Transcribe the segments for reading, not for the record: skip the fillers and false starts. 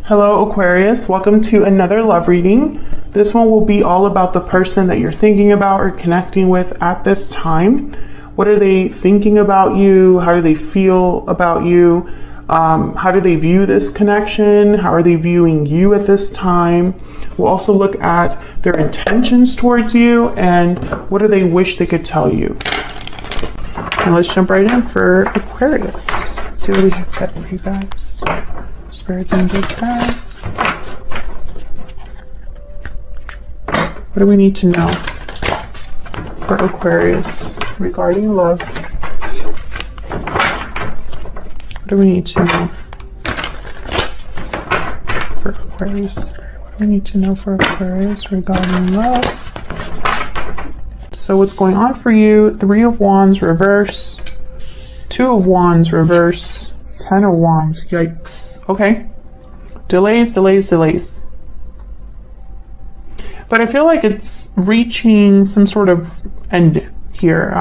Hello Aquarius, welcome to another love reading. This one will be all about the person that you're thinking about or connecting with at this time. What are they thinking about you? How do they feel about you? How do they view this connection? How are they viewing you at this time? We'll also look at their intentions towards you and what do they wish they could tell you. And let's jump right in for Aquarius. Let's see what we have got for you guys. Spirits, angels, guys. What do we need to know for Aquarius regarding love? What do we need to know for Aquarius? What do we need to know for Aquarius regarding love? So what's going on for you? 3 of Wands reverse, 2 of Wands reverse, 10 of Wands. Yikes. Okay. Delays. But I feel like it's reaching some sort of end here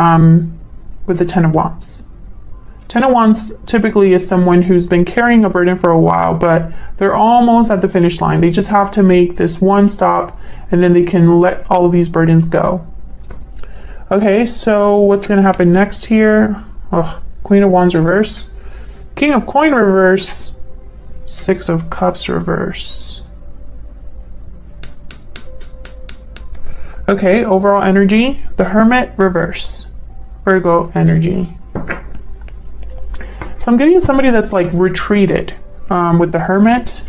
with the 10 of Wands. 10 of Wands typically is someone who's been carrying a burden for a while, but they're almost at the finish line. They just have to make this one stop and then they can let all of these burdens go. Okay, so what's going to happen next here? Oh, Queen of Wands reverse. King of Coin reverse. 6 of Cups reverse. Okay, overall energy. The Hermit reverse. Virgo energy. So I'm getting somebody that's like retreated with the Hermit.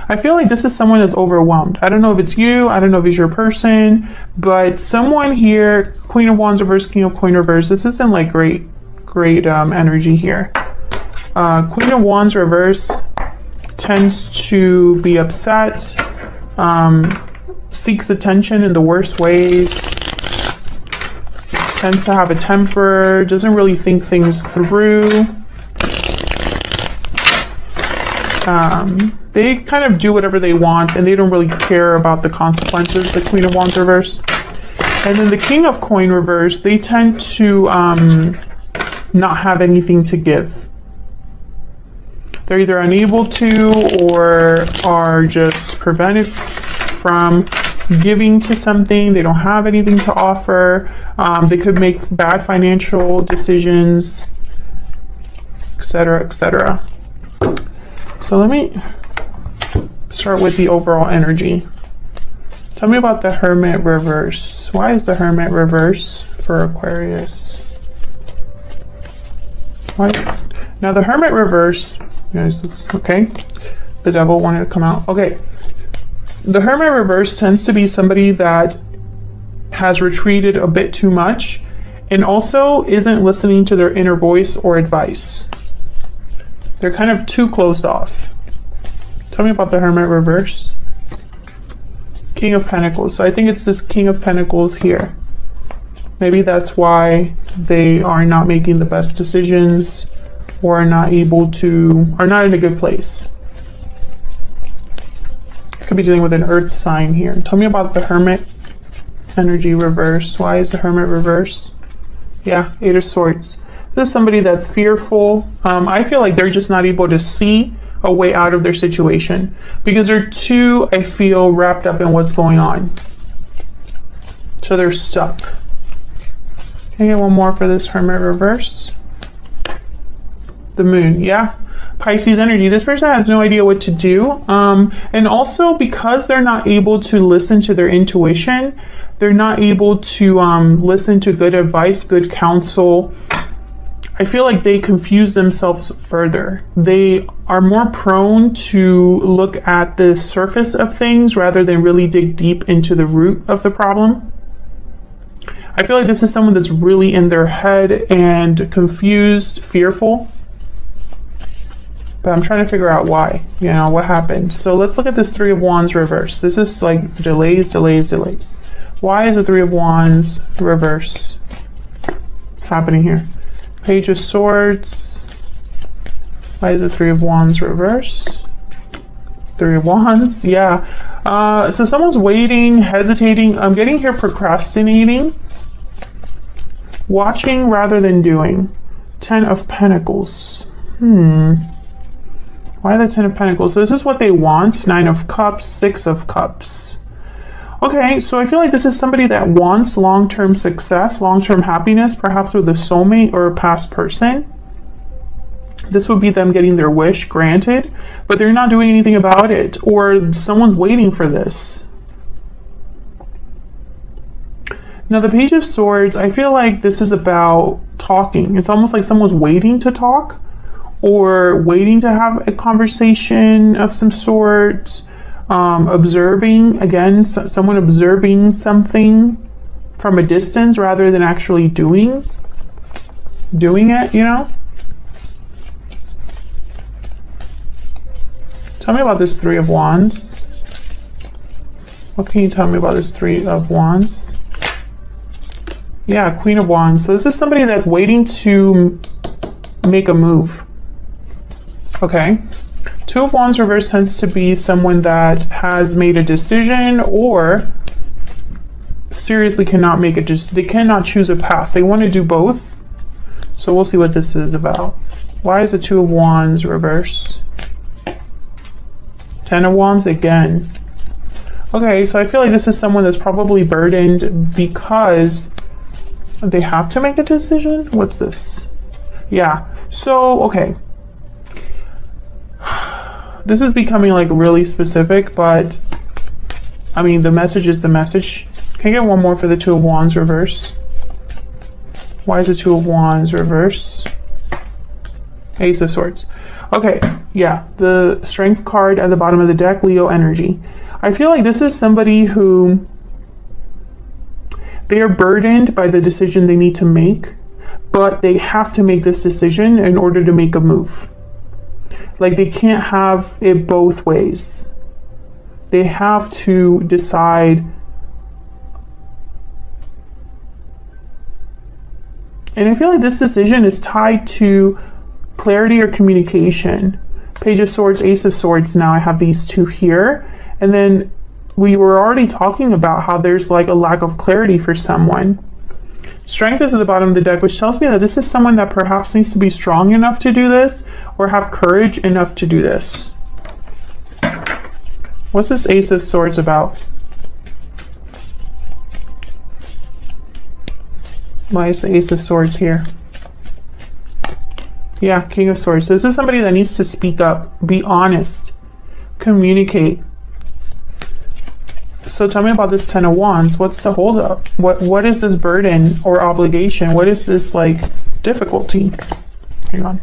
I feel like this is someone that's overwhelmed. I don't know if it's you, I don't know if it's your person, but someone here, Queen of Wands reverse, King of Coin reverse, this isn't like great energy here. Queen of Wands reverse tends to be upset, seeks attention in the worst ways, tends to have a temper, doesn't really think things through. They kind of do whatever they want and they don't really care about the consequences, the Queen of Wands reverse. And then the King of Coin reverse, they tend to not have anything to give. They're either unable to or are just prevented from giving to something. They don't have anything to offer. They could make bad financial decisions, etc., etc. So let me start with the overall energy. Tell me about the Hermit reverse. Why is the Hermit reverse for Aquarius? Now the Hermit reverse, okay, the Devil wanted to come out. Okay, the Hermit reverse tends to be somebody that has retreated a bit too much and also isn't listening to their inner voice or advice. They're kind of too closed off. Tell me about the Hermit reverse. King of Pentacles. So I think it's this King of Pentacles here. Maybe that's why they are not making the best decisions or are not able to, are not in a good place. Could be dealing with an earth sign here. Tell me about the Hermit energy reverse. Why is the Hermit reverse? Yeah, 8 of Swords. This is somebody that's fearful. I feel like they're just not able to see a way out of their situation because they're too, I feel, wrapped up in what's going on. So they're stuck. Can I get one more for this Hermit reverse? The Moon, yeah. Pisces energy. This person has no idea what to do. And also because they're not able to listen to their intuition, they're not able to listen to good advice, good counsel. I feel like they confuse themselves further. They are more prone to look at the surface of things rather than really dig deep into the root of the problem. I feel like this is someone that's really in their head and confused, fearful. But I'm trying to figure out why, what happened. So let's look at this 3 of Wands reverse. This is like delays. Why is the 3 of Wands reverse? What's happening here? Page of Swords. Why is the 3 of Wands reverse? 3 of Wands, yeah. So someone's waiting, hesitating. I'm getting here procrastinating. Watching rather than doing. 10 of Pentacles. Why the Ten of Pentacles? So this is what they want. Nine of Cups, Six of Cups. Okay, so I feel like this is somebody that wants long-term success, long-term happiness, perhaps with a soulmate or a past person. This would be them getting their wish granted, but they're not doing anything about it, or someone's waiting for this. Now, the Page of Swords, I feel like this is about talking. It's almost like someone's waiting to talk or waiting to have a conversation of some sort. Observing, again, someone observing something from a distance rather than actually doing it, you know? Tell me about this Three of Wands. What can you tell me about this Three of Wands? Yeah, Queen of Wands. So this is somebody that's waiting to make a move. Okay. Two of Wands reverse tends to be someone that has made a decision or seriously cannot make it. They cannot choose a path. They want to do both. So we'll see what this is about. Why is the Two of Wands reverse? Ten of Wands again. Okay, so I feel like this is someone that's probably burdened because they have to make a decision. What's this? Yeah. So, okay. This is becoming like really specific, but I mean, the message is the message. Can I get one more for the Two of Wands reverse? Why is the Two of Wands reverse? Ace of Swords. Okay, yeah, the Strength card at the bottom of the deck, Leo energy. I feel like this is somebody who they are burdened by the decision they need to make, but they have to make this decision in order to make a move. Like, they can't have it both ways. They have to decide. And I feel like this decision is tied to clarity or communication. Page of Swords, Ace of Swords. Now I have these two here. And then we were already talking about how there's like a lack of clarity for someone. Strength is at the bottom of the deck, which tells me that this is someone that perhaps needs to be strong enough to do this or have courage enough to do this. What's this Ace of Swords about? Why is the Ace of Swords here? Yeah, King of Swords. So this is somebody that needs to speak up, be honest, communicate. So tell me about this Ten of Wands. What's the holdup? What is this burden or obligation? What is this like difficulty? Hang on.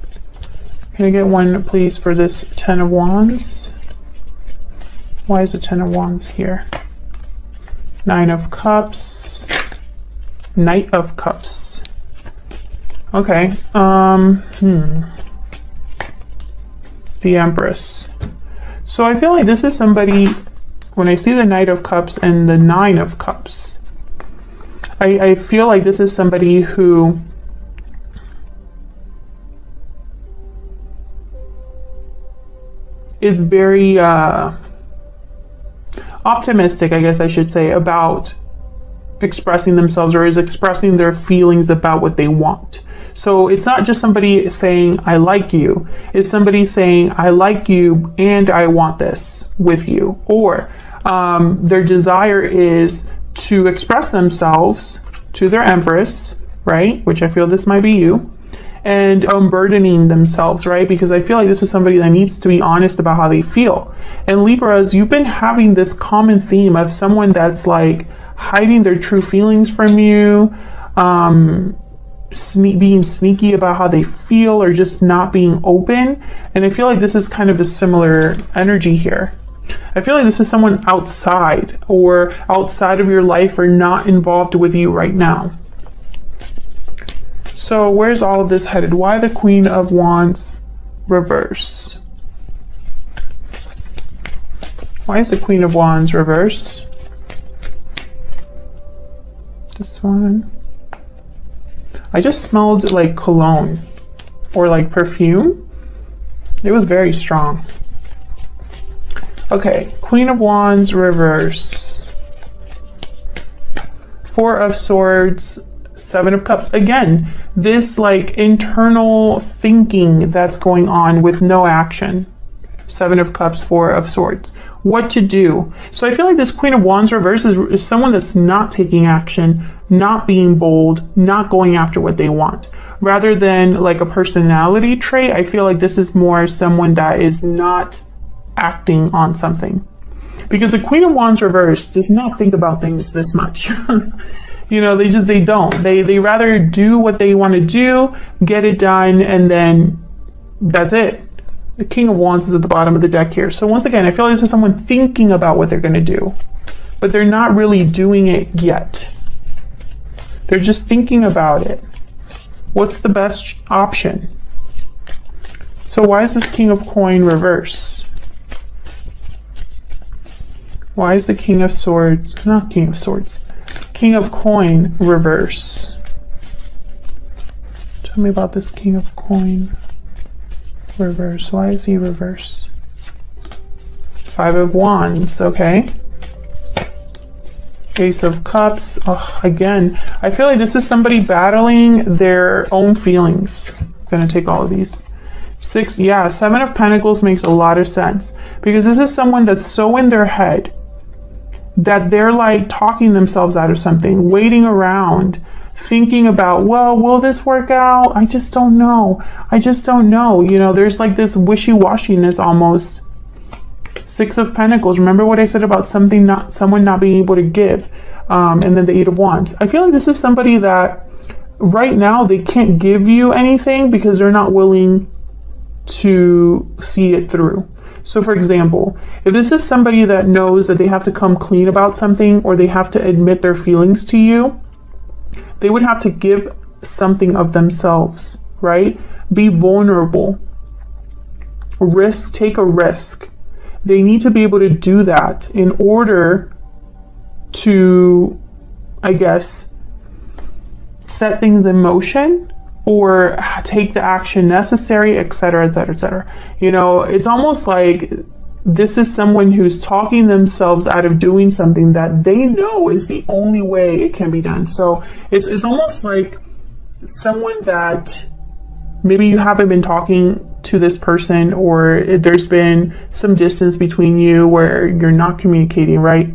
Can I get one, please, for this Ten of Wands? Why is the Ten of Wands here? Nine of Cups. Knight of Cups. Okay. The Empress. So I feel like this is somebody, when I see the Knight of Cups and the Nine of Cups, I feel like this is somebody who is very optimistic, I guess I should say, about expressing themselves, or is expressing their feelings about what they want. So it's not just somebody saying, I like you. It's somebody saying, I like you and I want this with you. Or their desire is to express themselves to their Empress, right? Which I feel this might be you. And unburdening themselves, right? Because I feel like this is somebody that needs to be honest about how they feel. And Libras, you've been having this common theme of someone that's like hiding their true feelings from you, being sneaky about how they feel, or just not being open. And I feel like this is kind of a similar energy here. I feel like this is someone outside of your life, or not involved with you right now. So where's all of this headed? Why the Queen of Wands reverse? Why is the Queen of Wands reverse? This one. I just smelled like cologne or like perfume. It was very strong. Okay, Queen of Wands reverse. Four of Swords, Seven of Cups. Again, this like internal thinking that's going on with no action. Seven of Cups, Four of Swords. What to do? So I feel like this Queen of Wands reverse is someone that's not taking action, not being bold, not going after what they want. Rather than like a personality trait, I feel like this is more someone that is not acting on something. Because the Queen of Wands reverse does not think about things this much. You know, they don't. They rather do what they want to do, get it done, and then that's it. The King of Wands is at the bottom of the deck here. So once again, I feel like this is someone thinking about what they're going to do, but they're not really doing it yet. They're just thinking about it. What's the best option? So why is this King of Coin reverse? Why is the King of Swords, not King of Swords, King of Coin reverse? Tell me about this King of Coin reverse. Why is he reverse? Five of Wands, okay. Ace of Cups. Oh, again, I feel like this is somebody battling their own feelings. I'm gonna take all of these. Six, yeah, Seven of Pentacles makes a lot of sense because this is someone that's so in their head that they're like talking themselves out of something, waiting around, thinking about, well, will this work out? I just don't know. I just don't know. You know, there's like this wishy-washiness almost. Six of Pentacles. Remember what I said about someone not being able to give, and then the Eight of Wands. I feel like this is somebody that right now they can't give you anything because they're not willing to see it through. So for example, if this is somebody that knows that they have to come clean about something or they have to admit their feelings to you, they would have to give something of themselves, right? Be vulnerable. Risk, take a risk. They need to be able to do that in order to, I guess, set things in motion or take the action necessary, etc., etc., etc. You know, it's almost like this is someone who's talking themselves out of doing something that they know is the only way it can be done. So it's almost like someone that maybe you haven't been talking to this person, or there's been some distance between you where you're not communicating, right?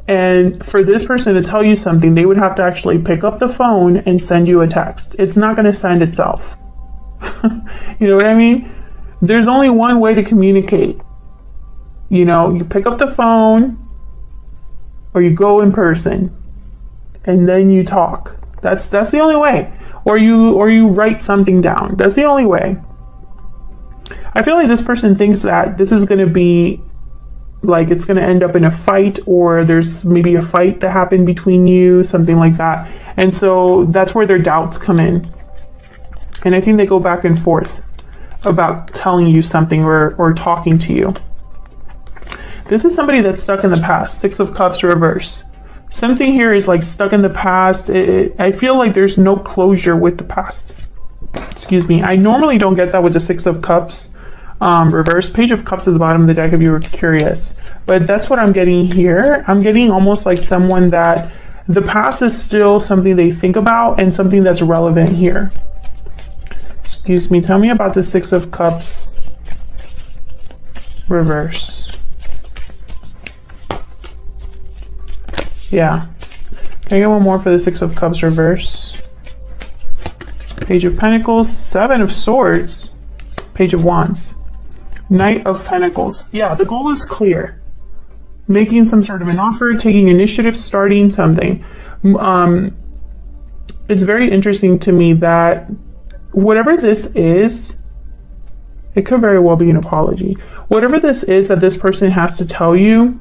And for this person to tell you something, they would have to actually pick up the phone and send you a text. It's not going to send itself. You know what I mean? There's only one way to communicate. You know, you pick up the phone or you go in person and then you talk. That's the only way. Or you write something down. That's the only way. I feel like this person thinks that this is going to be like it's going to end up in a fight, or there's maybe a fight that happened between you, something like that. And so that's where their doubts come in. And I think they go back and forth about telling you something or talking to you. This is somebody that's stuck in the past. Six of Cups reverse. Something here is like stuck in the past. I feel like there's no closure with the past. Excuse me. I normally don't get that with the Six of Cups. Reverse. Page of Cups at the bottom of the deck if you were curious, but that's what I'm getting here. I'm getting almost like someone that the past is still something they think about and something that's relevant here. Excuse me, tell me about the Six of Cups reverse. Yeah, can I get one more for the Six of Cups reverse? Page of Pentacles, Seven of Swords, Page of Wands, Knight of Pentacles. Yeah, the goal is clear. Making some sort of an offer, taking initiative, starting something. It's very interesting to me that whatever this is, it could very well be an apology. Whatever this is that this person has to tell you,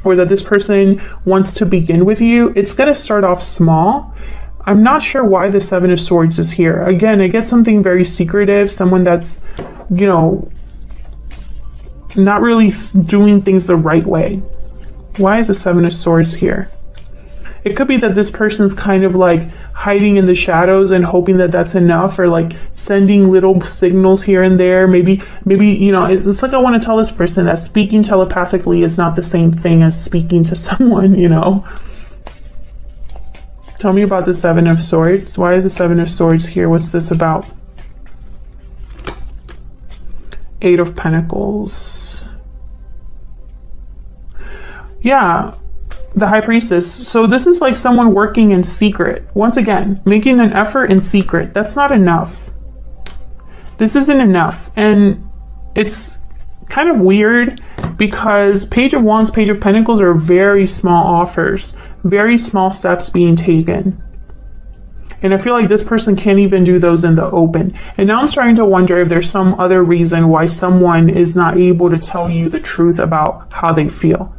or that this person wants to begin with you, it's going to start off small. I'm not sure why the Seven of Swords is here. Again, I get something very secretive, someone that's, you know, not really doing things the right way. Why is the Seven of Swords here? It could be that this person's kind of like hiding in the shadows and hoping that that's enough, or like sending little signals here and there. Maybe, you know, it's like I want to tell this person that speaking telepathically is not the same thing as speaking to someone, you know. Tell me about the Seven of Swords. Why is the Seven of Swords here? What's this about? Eight of Pentacles. Yeah, the High Priestess. So this is like someone working in secret. Once again, making an effort in secret. That's not enough. This isn't enough. And it's kind of weird because Page of Wands, Page of Pentacles are very small offers, very small steps being taken. And I feel like this person can't even do those in the open. And now I'm starting to wonder if there's some other reason why someone is not able to tell you the truth about how they feel.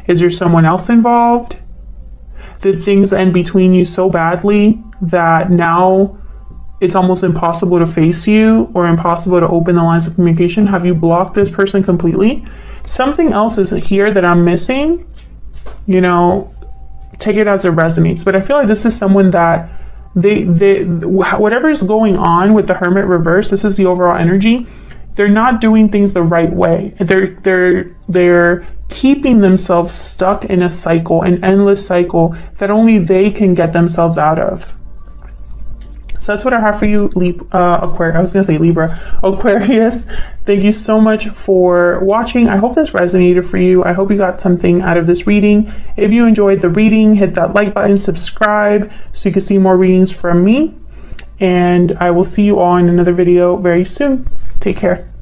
Is there someone else involved? Did things end between you so badly that now it's almost impossible to face you or impossible to open the lines of communication? Have you blocked this person completely? Something else is here that I'm missing. You know, take it as it resonates. But I feel like this is someone that whatever is going on with the Hermit reverse, this is the overall energy. They're not doing things the right way. They're keeping themselves stuck in a cycle, an endless cycle that only they can get themselves out of. So that's what I have for you, Aquarius. I was going to say Libra. Aquarius, thank you so much for watching. I hope this resonated for you. I hope you got something out of this reading. If you enjoyed the reading, hit that like button, subscribe so you can see more readings from me. And I will see you all in another video very soon. Take care.